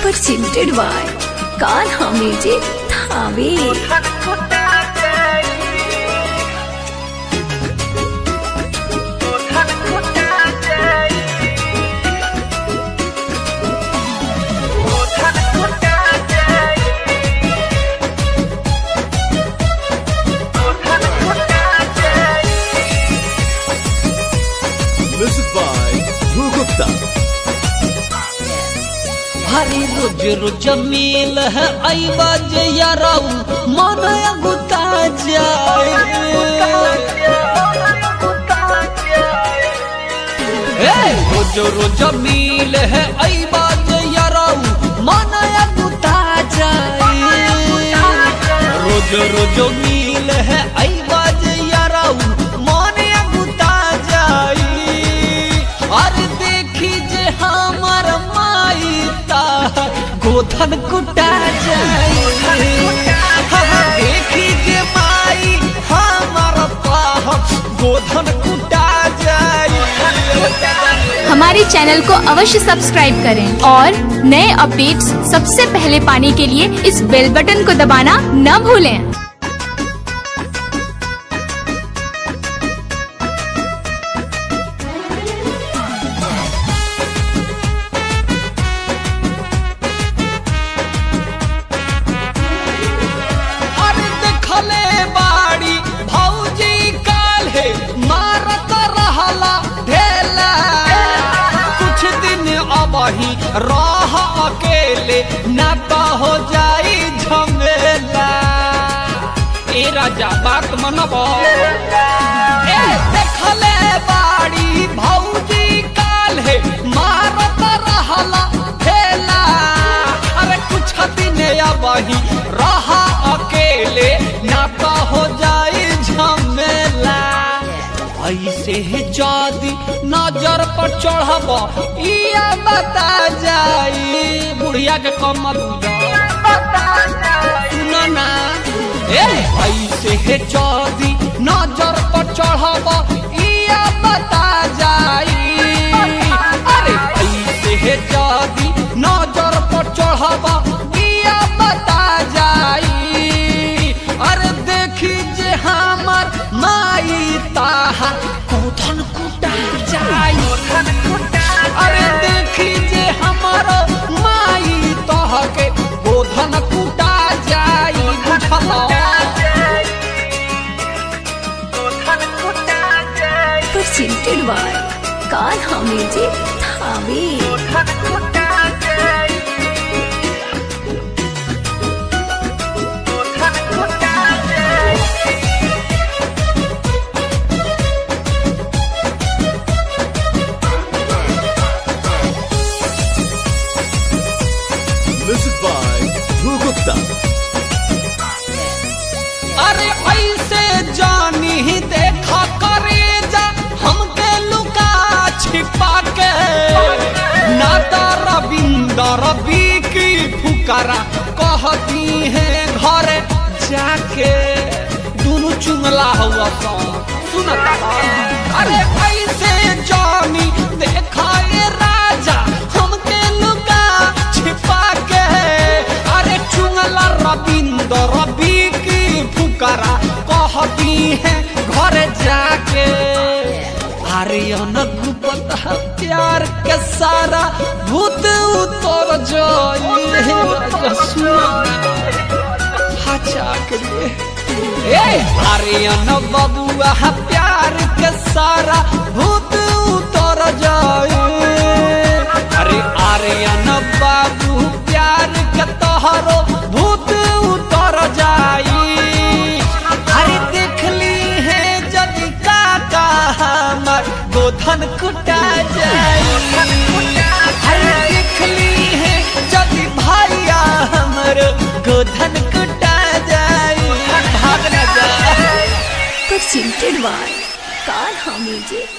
presented by Kanha Music Thave। हरी रोज रोज मिल है आई बाजे याराऊ मन गुता जाए। रोज रोज मिल है आई बाजे याराऊ मन गुता जाए। रोज रोज मिल है आई बाजे याराऊ मन गुता जाए। अरे देखी जे हमार गोधन कुटा जाए। देखी जे माई हमारा गोधन कुटा जाए। हमारे चैनल को अवश्य सब्सक्राइब करें और नए अपडेट्स सबसे पहले पाने के लिए इस बेल बटन को दबाना न भूलें। रह अकेले न तो हो जाई झमेला। ए राजा बात मनबो। देखले बाड़ी भौजी काल्हे मारत रहला ठेला। अरे कुछ दिन अबही रह अकेले न तो हो जाई झमेला। ऐसे जादी नजर पर चढ़ब इया बता जाई। बुढ़िया के कमर सुनना। ऐसे जादी नजर पर चढ़ब इया बता जाई। अरे ऐसे जादी नजर पर चढ़ब इया बता जाई। अरे देखी जे हमार माई ताहार गोधन कुटा जाई। अरे देखी जे हमारा माई तह के गोधन कुटा जाई। presented by Kanha Music Thave। अरे ऐसे जानी देखा करे जा हमके लुका छिपा के। नाता रविंदर की फुकारा कहती है घर जाके। दोनों चुंगला हुआ सुनता। अरे ऐसे जानी देखा ये राजा हमके लुका छिपा के। अरे चुंगला रविंदर की फुकारा कहती है घर जाके। आर्यन गुप्ता प्यार के सारा भूत उतर जाए। आर्यन बबुआ प्यार के सारा भूत उतर जाए। अरे आर्यन बाबू प्यार के तोहरो भूत उतर जाई। अरे देखली है जदि काका हमार गोधन कुटा जाई। अरे देखली है जदि भैया हमर गोधन कुटा जाई। भाग न जा। presented by Kanha Music